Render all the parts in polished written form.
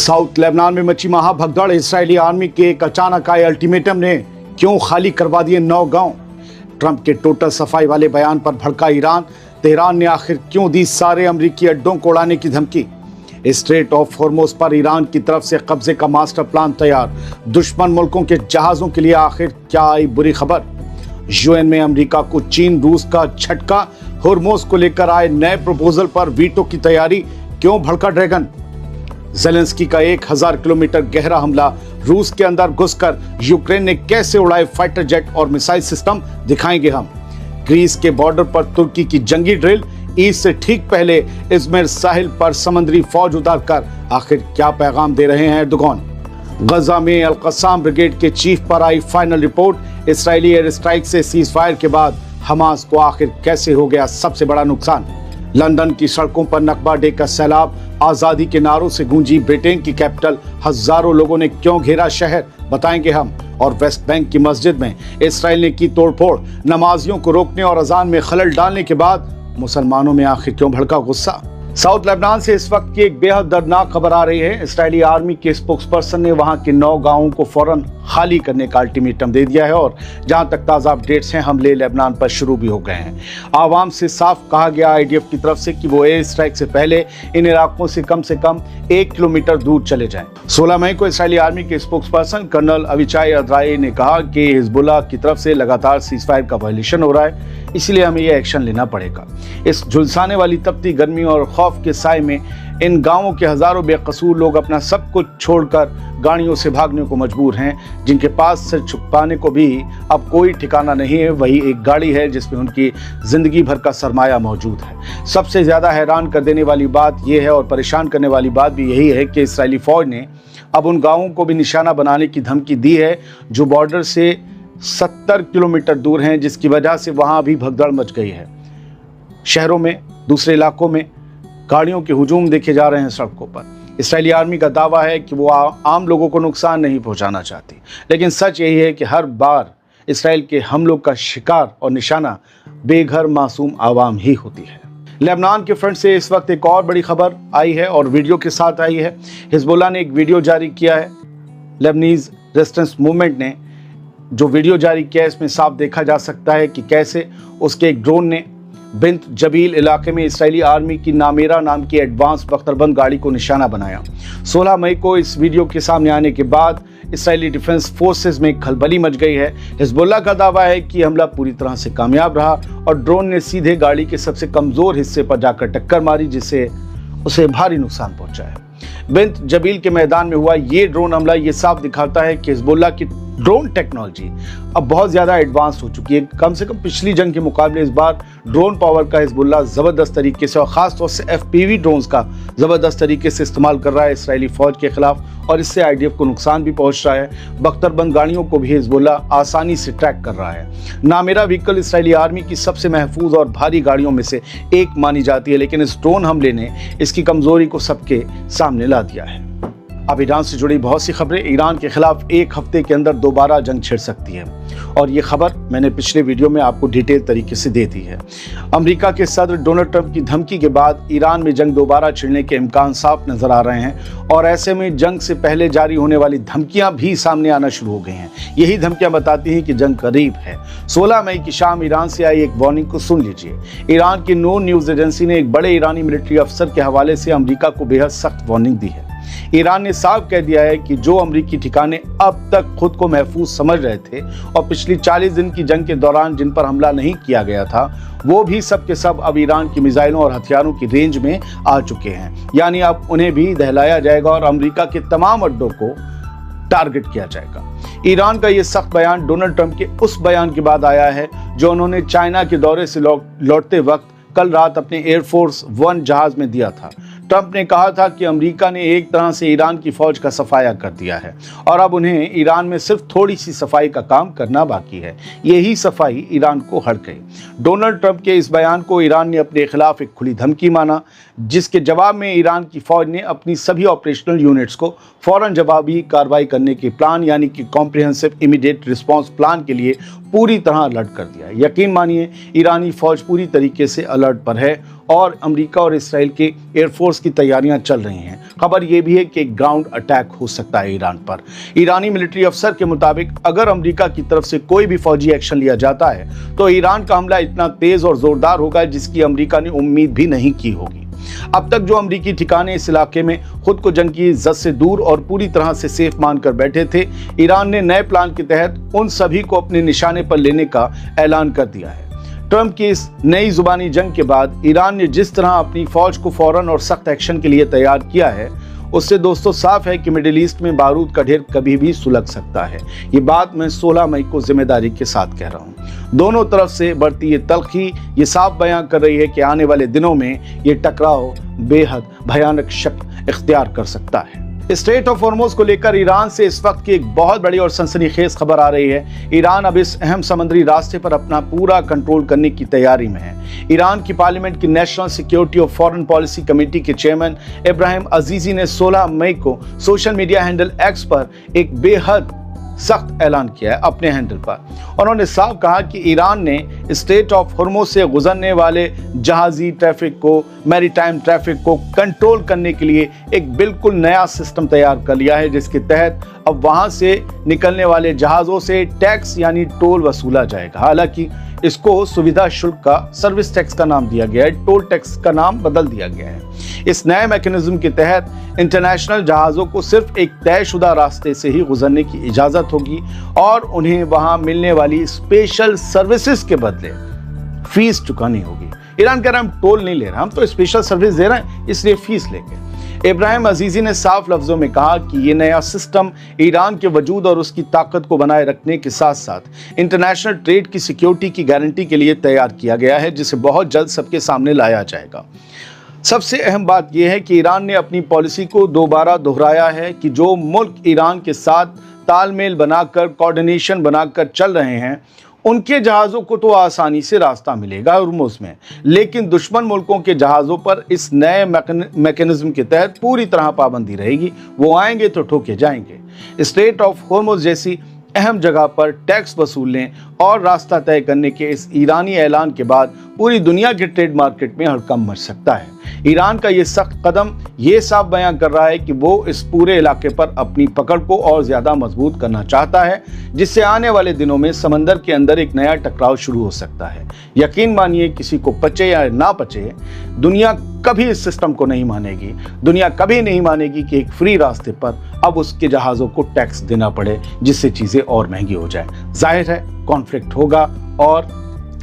South Lebanon में मची महाभगदड़। Israeli army के एक अचानक आए अल्टीमेटम ने क्यों खाली करवा दिए 9 गांव। ट्रंप के टोटल सफाई वाले बयान पर भड़का ईरान। तेहरान ने आखिर क्यों दी सारे अमेरिकी अड्डों को उड़ाने की धमकी। स्ट्रेट ऑफ हॉर्मुज़ पर ईरान की तरफ से कब्जे का मास्टर प्लान तैयार। दुश्मन मुल्कों के जहाजों के लिए आखिर क्या आई बुरी खबर। यूएन में अमेरिका को चीन रूस का झटका। हॉर्मुज़ को लेकर आए नए प्रपोजल पर वीटो की तैयारी। क्यों भड़का ड्रैगन। ज़ेलेंस्की का 1000 किलोमीटर गहरा हमला। रूस के अंदर घुसकर यूक्रेन ने कैसे उड़ाए फाइटर जेट और मिसाइल सिस्टम, दिखाएंगे हम। ग्रीस के बॉर्डर पर तुर्की की जंगी ड्रिल। ईद से ठीक पहले इज़मिर साहिल पर समुद्री फौज उतारकर आखिर क्या पैगाम दे रहे हैं एर्दोगान। गजा में अल कस्साम ब्रिगेड के चीफ पर आई final report. Israeli air strike से सीज फायर के बाद हमास को आखिर कैसे हो गया सबसे बड़ा नुकसान। लंदन की सड़कों पर नकबा डे का सैलाब। आजादी के नारों से गूंजी ब्रिटेन की कैपिटल। हजारों लोगों ने क्यों घेरा शहर, बताएंगे हम। और वेस्ट बैंक की मस्जिद में इसराइल ने की तोड़फोड़। नमाजियों को रोकने और अजान में खलल डालने के बाद मुसलमानों में आखिर क्यों भड़का गुस्सा। साउथ लेबनान से इस वक्त की एक बेहद दर्दनाक खबर आ रही है। इजरायली आर्मी के स्पोक्सपर्सन ने वहां के 9 गांवों को फौरन खाली करने का अल्टीमेटम दे दिया है और जहां तक ताज़ा अपडेट्स हैं, हमले लेबनान पर शुरू भी हो गए हैं। आवाम से साफ कहा गया आईडीएफ की तरफ से कि वो एयर स्ट्राइक से पहले इन इलाकों से कम 1 किलोमीटर दूर चले जाएं। 16 मई को इजरायली आर्मी के स्पोक्सपर्सन कर्नल अविचाई अद्राई ने कहा कि हिजबुल्लाह की तरफ से लगातार सीज फायर का वायलेशन हो रहा है, इसलिए हमें यह एक्शन लेना पड़ेगा। इस झुलसाने वाली तपती गर्मी और खौफ के साए में इन गांवों के हजारों बेकसूर लोग अपना सब कुछ छोड़कर गाड़ियों से भागने को मजबूर हैं, जिनके पास सिर छुपाने को भी अब कोई ठिकाना नहीं है। वही एक गाड़ी है जिसमें उनकी जिंदगी भर का सरमाया मौजूद है। सबसे ज्यादा हैरान कर देने वाली बात यह है और परेशान करने वाली बात भी यही है कि इजरायली फौज ने अब उन गांवों को भी निशाना बनाने की धमकी दी है जो बॉर्डर से 70 किलोमीटर दूर हैं, जिसकी वजह से वहां भी भगदड़ मच गई है। शहरों में, दूसरे इलाकों में गाड़ियों के हुजूम देखे जा रहे हैं सड़कों पर। इजरायली आर्मी का दावा है कि वो आम लोगों को नुकसान नहीं पहुंचाना चाहती, लेकिन सच यही है कि हर बार इसराइल के हमलों का शिकार और निशाना बेघर मासूम आवाम ही होती है। लेबनान के फ्रंट से इस वक्त एक और बड़ी खबर आई है और वीडियो के साथ आई है। हिजबुल्लाह ने एक वीडियो जारी किया है। लेबनीज रेजिस्टेंस मूवमेंट ने जो वीडियो जारी किया है, इसमें साफ देखा जा सकता है कि कैसे उसके एक ड्रोन ने बिंत जबील इलाके में इसराइली आर्मी की नामेरा नाम की एडवांस बख्तरबंद गाड़ी को निशाना बनाया। 16 मई को इस वीडियो के सामने आने के बाद इसराइली डिफेंस फोर्सेस में खलबली मच गई है। हिजबुल्लाह का दावा है कि हमला पूरी तरह से कामयाब रहा और ड्रोन ने सीधे गाड़ी के सबसे कमजोर हिस्से पर जाकर टक्कर मारी, जिससे उसे भारी नुकसान पहुंचा है। बिंत जबील के मैदान में हुआ ये ड्रोन हमला ये साफ दिखाता है कि हिजबुल्लाह की ड्रोन टेक्नोलॉजी अब बहुत ज़्यादा एडवांस हो चुकी है। कम से कम पिछली जंग के मुकाबले इस बार ड्रोन पावर का हिजबुल्लाह ज़बरदस्त तरीके से और ख़ास तौर से FPV ड्रोन्स का ज़बरदस्त तरीके से इस्तेमाल कर रहा है इसराइली फ़ौज के खिलाफ, और इससे IDF को नुकसान भी पहुंच रहा है। बख्तरबंद गाड़ियों को भी हिजबुल्लाह आसानी से ट्रैक कर रहा है। नामेरा व्हीकल इसराइली आर्मी की सबसे महफूज और भारी गाड़ियों में से एक मानी जाती है, लेकिन इस ड्रोन हमले ने इसकी कमज़ोरी को सबके सामने ला दिया है। अब ईरान से जुड़ी बहुत सी खबरें। ईरान के खिलाफ 1 हफ्ते के अंदर दोबारा जंग छिड़ सकती है और ये खबर मैंने पिछले वीडियो में आपको डिटेल तरीके से दे दी है। अमेरिका के सदर डोनाल्ड ट्रंप की धमकी के बाद ईरान में जंग दोबारा छिड़ने के इम्कान साफ नजर आ रहे हैं और ऐसे में जंग से पहले जारी होने वाली धमकियां भी सामने आना शुरू हो गई हैं। यही धमकियां बताती हैं कि जंग करीब है। 16 मई की शाम ईरान से आई एक वार्निंग को सुन लीजिए। ईरान की नून न्यूज एजेंसी ने एक बड़े ईरानी मिलिट्री अफसर के हवाले से अमेरिका को बेहद सख्त वार्निंग दी है। ईरान ने साफ कह दिया है कि जो अमेरिकी ठिकाने अब तक खुद को महफूज समझ रहे थे और पिछली 40 दिन की जंग के दौरान जिन पर हमला नहीं किया गया था, वो भी सब के सब अब ईरान की मिसाइलों और हथियारों की रेंज में आ चुके हैं। यानी अब उन्हें भी दहलाया जाएगा और अमेरिका के तमाम अड्डों को टारगेट किया जाएगा। ईरान का ये सख्त बयान डोनाल्ड ट्रंप के उस बयान के बाद आया है जो उन्होंने चाइना के दौरे से लौटते वक्त कल रात अपने एयरफोर्स 1 जहाज में दिया था। ट्रंप ने कहा था कि अमेरिका ने एक तरह से ईरान की फौज का सफाया कर दिया है और अब उन्हें ईरान में सिर्फ थोड़ी सी सफाई का काम करना बाकी है। यही सफाई ईरान को हट गई। डोनाल्ड ट्रंप के इस बयान को ईरान ने अपने खिलाफ एक खुली धमकी माना, जिसके जवाब में ईरान की फौज ने अपनी सभी ऑपरेशनल यूनिट्स को फौरन जवाबी कार्रवाई करने के प्लान यानी कि कॉम्प्रिहेंसिव इमीडिएट रिस्पांस प्लान के लिए पूरी तरह अलर्ट कर दिया। यकीन मानिए ईरानी फौज पूरी तरीके से अलर्ट पर है और अमेरिका और इसराइल के एयरफोर्स की तैयारियां चल रही हैं। खबर यह भी है कि ग्राउंड अटैक हो सकता है ईरान पर। ईरानी मिलिट्री अफसर के मुताबिक अगर अमेरिका की तरफ से कोई भी फौजी एक्शन लिया जाता है तो ईरान का हमला इतना तेज और जोरदार होगा जिसकी अमेरिका ने उम्मीद भी नहीं की होगी। अब तक जो अमेरिकी ठिकाने इस इलाके में खुद को जंग की इज्जत से दूर और पूरी तरह से सेफ मानकर बैठे थे, ईरान ने नए प्लान के तहत उन सभी को अपने निशाने पर लेने का ऐलान कर दिया है। ट्रंप की इस नई जुबानी जंग के बाद ईरान ने जिस तरह अपनी फौज को फौरन और सख्त एक्शन के लिए तैयार किया है, उससे दोस्तों साफ है कि मिडिल ईस्ट में बारूद का ढेर कभी भी सुलग सकता है। ये बात मैं 16 मई को जिम्मेदारी के साथ कह रहा हूँ। दोनों तरफ से बढ़ती ये तल्खी ये साफ बयां कर रही है कि आने वाले दिनों में ये टकराव बेहद भयानक शक्ल इख्तियार कर सकता है। स्ट्रेट ऑफ हॉर्मुज़ को लेकर ईरान से इस वक्त की एक बहुत बड़ी और सनसनीखेज खबर आ रही है। ईरान अब इस अहम समुद्री रास्ते पर अपना पूरा कंट्रोल करने की तैयारी में है। ईरान की पार्लियामेंट की नेशनल सिक्योरिटी और फॉरेन पॉलिसी कमेटी के चेयरमैन इब्राहिम अजीजी ने 16 मई को सोशल मीडिया हैंडल एक्स पर एक बेहद सख्त ऐलान किया है अपने हैंडल पर। उन्होंने साफ कहा कि ईरान ने स्ट्रेट ऑफ हॉर्मुज़ से गुजरने वाले जहाजी ट्रैफिक को, मैरीटाइम ट्रैफिक को कंट्रोल करने के लिए एक बिल्कुल नया सिस्टम तैयार कर लिया है, जिसके तहत अब वहां से निकलने वाले जहाज़ों से टैक्स यानी टोल वसूला जाएगा। हालांकि इसको सुविधा शुल्क का सर्विस टैक्स का नाम दिया गया है, टोल टैक्स का नाम बदल दिया गया है। इस नए मैकेनिज्म के तहत इंटरनेशनल जहाज़ों को सिर्फ एक तयशुदा रास्ते से ही गुजरने की इजाज़त होगी और उन्हें वहां मिलने वाली स्पेशल सर्विसेज के बदले फीस चुकानी होगी। ईरान कह रहा है हम टोल नहीं ले रहे, हम तो स्पेशल सर्विस दे रहे हैं, इसलिए फीस लेंगे। इब्राहिम अजीजी ने साफ लफ्जों में कहा कि ये नया सिस्टम ईरान के वजूद और उसकी ताकत को बनाए रखने के साथ साथ इंटरनेशनल ट्रेड की सिक्योरिटी की गारंटी के लिए तैयार किया गया है, जिसे बहुत जल्द सबके सामने लाया जाएगा। सबसे अहम बात यह है कि ईरान ने अपनी पॉलिसी को दोबारा दोहराया है कि जो मुल्क ईरान के साथ तालमेल बनाकर, कोऑर्डिनेशन बनाकर चल रहे हैं, उनके जहाज़ों को तो आसानी से रास्ता मिलेगा हॉर्मुज़ में, लेकिन दुश्मन मुल्कों के जहाज़ों पर इस नए मैकेनिज्म के तहत पूरी तरह पाबंदी रहेगी। वो आएंगे तो ठोके जाएंगे। स्ट्रेट ऑफ हॉर्मुज़ जैसी अहम जगह पर टैक्स वसूलने और रास्ता तय करने के इस ईरानी ऐलान के बाद पूरी दुनिया के ट्रेड मार्केट में हड़कंप मच सकता है। ईरान का ये सख्त कदम ये साफ बयां कर रहा है कि वो इस पूरे इलाके पर अपनी पकड़ को और ज्यादा मजबूत करना चाहता है, जिससे आने वाले दिनों में समंदर के अंदर एक नया टकराव शुरू हो सकता है। यकीन मानिए, किसी को पचे या ना पचे, दुनिया कभी इस सिस्टम को नहीं मानेगी। दुनिया कभी नहीं मानेगी कि एक फ्री रास्ते पर अब उसके जहाज़ों को टैक्स देना पड़े, जिससे चीज़ें और महंगी हो जाए। जाहिर है कॉन्फ्लिक्ट होगा और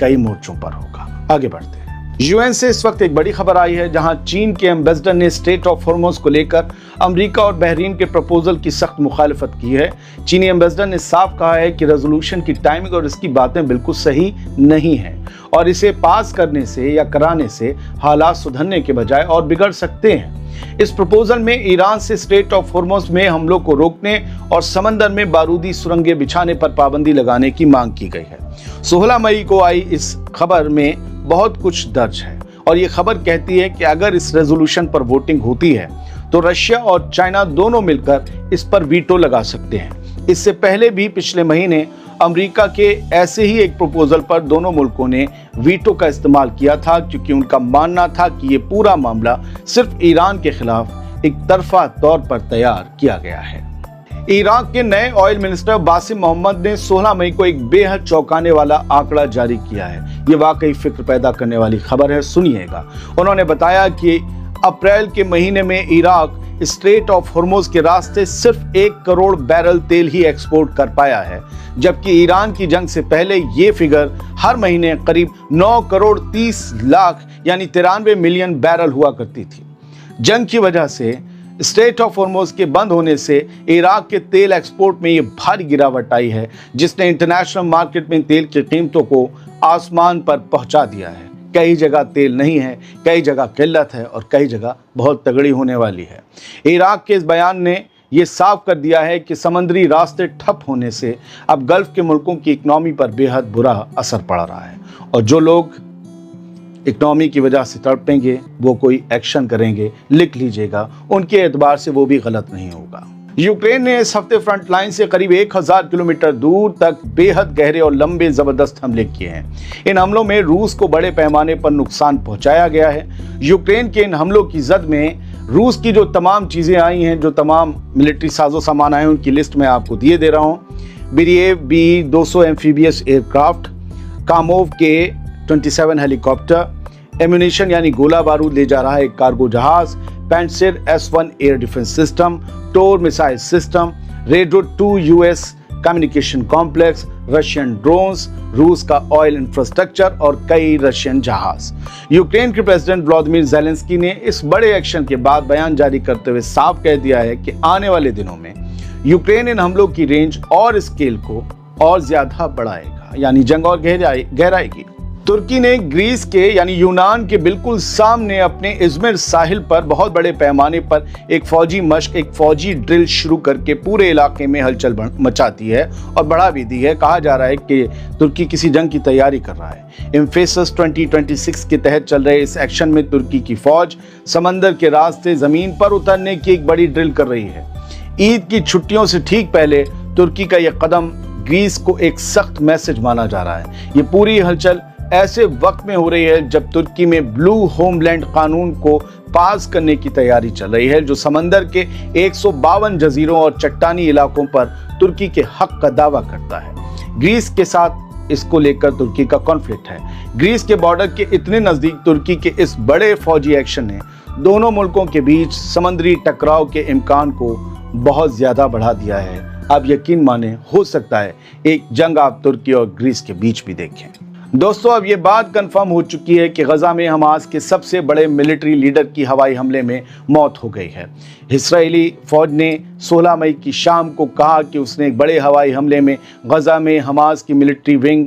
कई मोर्चों पर होगा। आगे बढ़ते हैं। यूएन से इस वक्त एक बड़ी खबर आई है, जहां चीन के एम्बेसडर ने स्ट्रेट ऑफ हॉर्मुज़ को लेकर अमेरिका और बहरीन के प्रपोजल की सख्त मुखालफत की है। चीनी एम्बेसडर ने साफ कहा है कि रेजोल्यूशन की टाइमिंग और इसकी बातें बिल्कुल सही नहीं है और इसे पास करने से या कराने से हालात सुधरने के बजाय और बिगड़ सकते हैं। इस प्रपोजल में ईरान से स्ट्रेट ऑफ हॉर्मुज़ में हमलों को रोकने और समंदर में बारूदी सुरंगें बिछाने पर पाबंदी लगाने की मांग की गई है। 16 मई को आई इस खबर में बहुत कुछ दर्ज है और ये खबर कहती है कि अगर इस रेजोल्यूशन पर वोटिंग होती है तो रशिया और चाइना दोनों मिलकर इस पर वीटो लगा सकते हैं। इससे पहले भी पिछले महीने अमेरिका के ऐसे ही एक प्रपोजल पर दोनों मुल्कों ने वीटो का इस्तेमाल किया था, क्योंकि उनका मानना था कि ये पूरा मामला सिर्फ ईरान के खिलाफ एक तरफा तौर पर तैयार किया गया है। इराक के नए ऑयल मिनिस्टर बासिम मोहम्मद ने 16 मई को एक बेहद चौंकाने वाला आंकड़ा जारी किया है। ये वाकई फिक्र पैदा करने वाली खबर है, सुनिएगा। उन्होंने बताया कि अप्रैल के महीने में इराक स्ट्रेट ऑफ हॉर्मुज़ के रास्ते सिर्फ 1 करोड़ बैरल तेल ही एक्सपोर्ट कर पाया है, जबकि ईरान की जंग से पहले ये फिगर हर महीने करीब 9 करोड़ 30 लाख यानी 93 मिलियन बैरल हुआ करती थी। जंग की वजह से स्ट्रेट ऑफ हॉर्मुज़ के बंद होने से इराक के तेल एक्सपोर्ट में ये भारी गिरावट आई है, जिसने इंटरनेशनल मार्केट में तेल की कीमतों को आसमान पर पहुंचा दिया है। कई जगह तेल नहीं है, कई जगह किल्लत है और कई जगह बहुत तगड़ी होने वाली है। इराक के इस बयान ने ये साफ कर दिया है कि समुद्री रास्ते ठप होने से अब गल्फ के मुल्कों की इकनॉमी पर बेहद बुरा असर पड़ रहा है और जो लोग इकनॉमी की वजह से तड़पेंगे वो कोई एक्शन करेंगे, लिख लीजिएगा, उनके एतबार से वो भी गलत नहीं होगा। यूक्रेन ने इस हफ्ते फ्रंट लाइन से करीब 1000 किलोमीटर दूर तक बेहद गहरे और लंबे जबरदस्त हमले किए हैं। इन हमलों में रूस को बड़े पैमाने पर नुकसान पहुंचाया गया है। यूक्रेन के इन हमलों की जद में रूस की जो तमाम चीजें आई हैं, जो तमाम मिलिट्री साजो सामान आए हैं, उनकी लिस्ट मैं आपको दिए दे रहा हूं। बिरिएव B-200 एम्फीबियस एयरक्राफ्ट, कामोव के 27 हेलीकॉप्टर, एम्यूनिशन यानी गोला बारूद ले जा रहा है एक कार्गो जहाज, Pantsir S-1 air defence system, Tor missile system, रेडो 2 US communication complex, Russian drones, रूस का ऑयल इंफ्रास्ट्रक्चर और कई रशियन जहाज। यूक्रेन के प्रेसिडेंट व्लादिमीर ज़ेलेंस्की ने इस बड़े एक्शन के बाद बयान जारी करते हुए साफ कह दिया है कि आने वाले दिनों में यूक्रेन इन हमलों की रेंज और स्केल को और ज्यादा बढ़ाएगा, यानी जंग और गहराएगी। तुर्की ने ग्रीस के यानी यूनान के बिल्कुल सामने अपने इज़मिर साहिल पर बहुत बड़े पैमाने पर एक फौजी मश्क, एक फौजी ड्रिल शुरू करके पूरे इलाके में हलचल मचा दी है और बढ़ा भी दी है। कहा जा रहा है कि तुर्की किसी जंग की तैयारी कर रहा है। एम्फेसस 2026 के तहत चल रहे इस एक्शन में तुर्की की फौज समंदर के रास्ते जमीन पर उतरने की एक बड़ी ड्रिल कर रही है। ईद की छुट्टियों से ठीक पहले तुर्की का यह कदम ग्रीस को एक सख्त मैसेज माना जा रहा है। ये पूरी हलचल ऐसे वक्त में हो रही है जब तुर्की में ब्लू होमलैंड कानून को पास करने की तैयारी चल रही है, जो समंदर के 152 जजीरों और चट्टानी इलाकों पर तुर्की के हक का दावा करता है। ग्रीस के साथ इसको लेकर तुर्की का कॉन्फ्लिक्ट है। ग्रीस के बॉर्डर के इतने नजदीक तुर्की के इस बड़े फौजी एक्शन ने दोनों मुल्कों के बीच समुद्री टकराव के इम्कान को बहुत ज्यादा बढ़ा दिया है। अब यकीन माने, हो सकता है एक जंग आप तुर्की और ग्रीस के बीच भी देखें। दोस्तों, अब ये बात कंफर्म हो चुकी है कि गजा में हमास के सबसे बड़े मिलिट्री लीडर की हवाई हमले में मौत हो गई है। इस्राएली फौज ने 16 मई की शाम को कहा कि उसने एक बड़े हवाई हमले में गजा में हमास की मिलिट्री विंग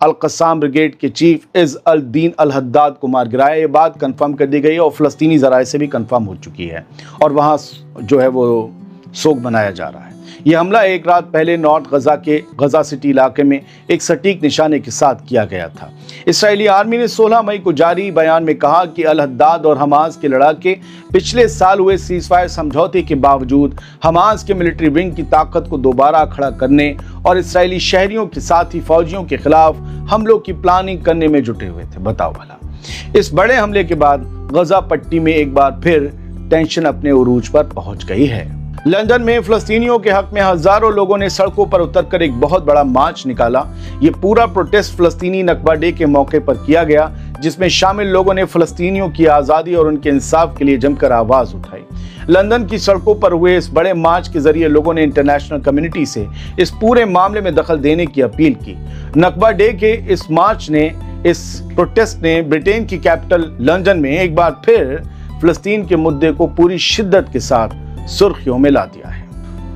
अल-कस्साम ब्रिगेड के चीफ इज़ अल-दीन अल-हद्दाद को मार गिराया। ये बात कंफर्म कर दी गई है और फ़लस्तीनी ज़राए से भी कंफर्म हो चुकी है और वहाँ जो है वो शोक मनाया जा रहा है। यह हमला एक रात पहले नॉर्थ गजा के गजा सिटी इलाके में एक सटीक निशाने के साथ किया गया था। इस्राएली आर्मी ने 16 मई को जारी बयान में कहा कि अल-हद्दाद और हमास के लड़ाके पिछले साल हुए सीज़फायर समझौते के बावजूद हमास के मिलिट्री विंग की ताकत को दोबारा खड़ा करने और इस्राएली शहरियों के साथ ही फौजियों के खिलाफ हमलों की प्लानिंग करने में जुटे हुए थे। बताओ भला, इस बड़े हमले के बाद गजा पट्टी में एक बार फिर टेंशन अपने उरूज पर पहुंच गई है। लंदन में फ़लस्तीनियों के हक में हजारों लोगों ने सड़कों पर उतरकर एक बहुत बड़ा मार्च निकाला। ये पूरा प्रोटेस्ट फ़लस्तीनी नकबा डे के मौके पर किया गया, जिसमें शामिल लोगों ने फ़लस्तीनियों की आज़ादी और उनके इंसाफ के लिए जमकर आवाज़ उठाई। लंदन की सड़कों पर हुए इस बड़े मार्च के जरिए लोगों ने इंटरनेशनल कम्युनिटी से इस पूरे मामले में दखल देने की अपील की। नकबा डे के इस मार्च ने, इस प्रोटेस्ट ने ब्रिटेन की कैपिटल लंदन में एक बार फिर फ़लस्तीन के मुद्दे को पूरी शिद्दत के साथ सुर्खियों में ला दिया है।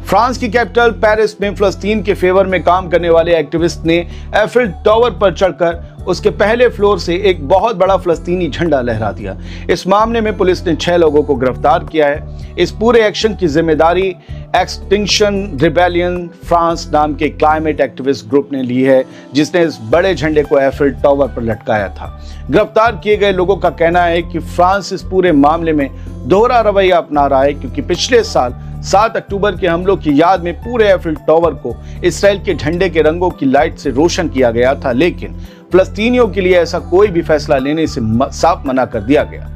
फ्रांस की कैपिटल पेरिस में फ़लस्तीन के फेवर में काम करने वाले एक्टिविस्ट ने एफिल टावर पर चढ़कर उसके पहले फ्लोर से एक बहुत बड़ा फ़लस्तीनी झंडा लहरा दिया। इस मामले में पुलिस ने 6 लोगों को गिरफ्तार किया है। इस पूरे एक्शन की जिम्मेदारी एक्सटिंक्शन रिबेलियन फ्रांस नाम के क्लाइमेट एक्टिविस्ट ग्रुप ने ली है, जिसने इस बड़े झंडे को एफिल टावर पर लटकाया था। गिरफ्तार किए गए लोगों का कहना है कि फ्रांस इस पूरे मामले में दोहरा रवैया अपना रहा है, क्योंकि पिछले साल 7 अक्टूबर के हमलों की याद में पूरे एफिल टावर को इसराइल के झंडे के रंगों की लाइट से रोशन किया गया था, लेकिन फ़लस्तीनियों के लिए ऐसा कोई भी फैसला लेने से साफ मना कर दिया गया।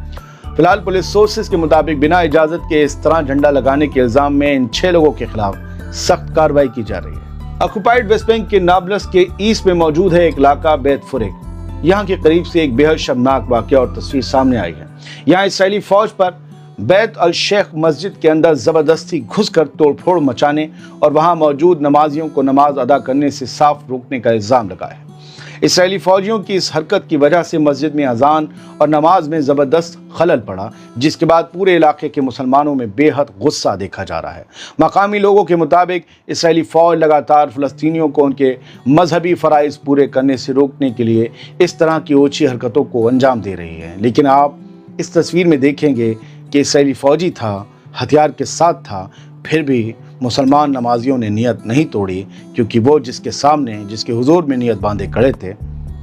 फिलहाल पुलिस सोर्सेज के मुताबिक बिना इजाजत के इस तरह झंडा लगाने के इल्जाम में इन 6 लोगों के खिलाफ सख्त कार्रवाई की जा रही है। ऑक्युपाइड वेस्ट बैंक के नाब्लस के ईस्ट में मौजूद है एक इलाका बैत फुरेक। यहाँ के करीब से एक बेहद शर्मनाक वाकया और तस्वीर सामने आई है। यहाँ इसराइली फौज पर बैत अल शेख मस्जिद के अंदर जबरदस्ती घुसकर तोड़फोड़ मचाने और वहां मौजूद नमाजियों को नमाज अदा करने से साफ रोकने का इल्जाम लगा है। इसराइली फौजियों की इस हरकत की वजह से मस्जिद में अजान और नमाज में ज़बरदस्त खलल पड़ा, जिसके बाद पूरे इलाके के मुसलमानों में बेहद गुस्सा देखा जा रहा है। मकामी लोगों के मुताबिक इसराइली फ़ौज लगातार फ़लस्तीनियों को उनके मजहबी फ़राइज़ पूरे करने से रोकने के लिए इस तरह की ओछी हरकतों को अंजाम दे रही है। लेकिन आप इस तस्वीर में देखेंगे कि इसराइली फ़ौजी था, हथियार के साथ था, फिर भी मुसलमान नमाजियों ने नियत नहीं तोड़ी, क्योंकि वो जिसके सामने, जिसके हुजूर में नियत बांधे खड़े थे,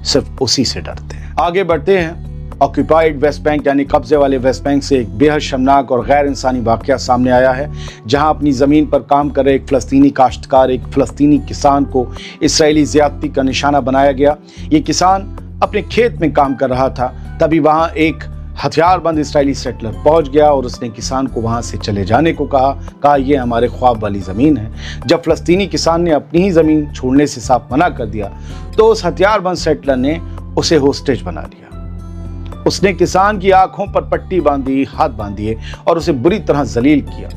सिर्फ उसी से डरते हैं। आगे बढ़ते हैं। ऑक्यूपाइड वेस्ट बैंक यानी कब्जे वाले वेस्ट बैंक से एक बेहद शर्मनाक और गैर इंसानी वाकया सामने आया है, जहां अपनी ज़मीन पर काम कर रहे एक फ़लस्तीनी काश्तकार, एक फ़लस्तीनी किसान को इसराइली ज़्यादती का निशाना बनाया गया। ये किसान अपने खेत में काम कर रहा था, तभी वहां एक हथियारबंद इसराइली सेटलर पहुंच गया और उसने किसान को वहां से चले जाने को कहा ये हमारे ख्वाब वाली ज़मीन है। जब फ़लस्तीनी किसान ने अपनी ही ज़मीन छोड़ने से साफ मना कर दिया तो उस हथियारबंद सेटलर ने उसे होस्टेज बना लिया। उसने किसान की आंखों पर पट्टी बांधी, हाथ बांधिए और उसे बुरी तरह जलील किया।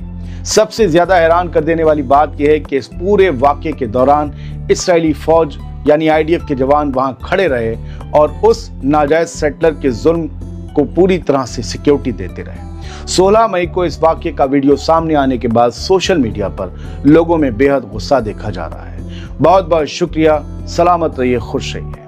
सबसे ज्यादा हैरान कर देने वाली बात यह है कि इस पूरे वाकये के दौरान इसराइली फौज यानी IDF के जवान वहां खड़े रहे और उस नाजायज सेटलर के जुल्म को पूरी तरह से सिक्योरिटी देते रहे। 16 मई को इस वाकये का वीडियो सामने आने के बाद सोशल मीडिया पर लोगों में बेहद गुस्सा देखा जा रहा है। बहुत बहुत शुक्रिया। सलामत रहिए, खुश रहिए।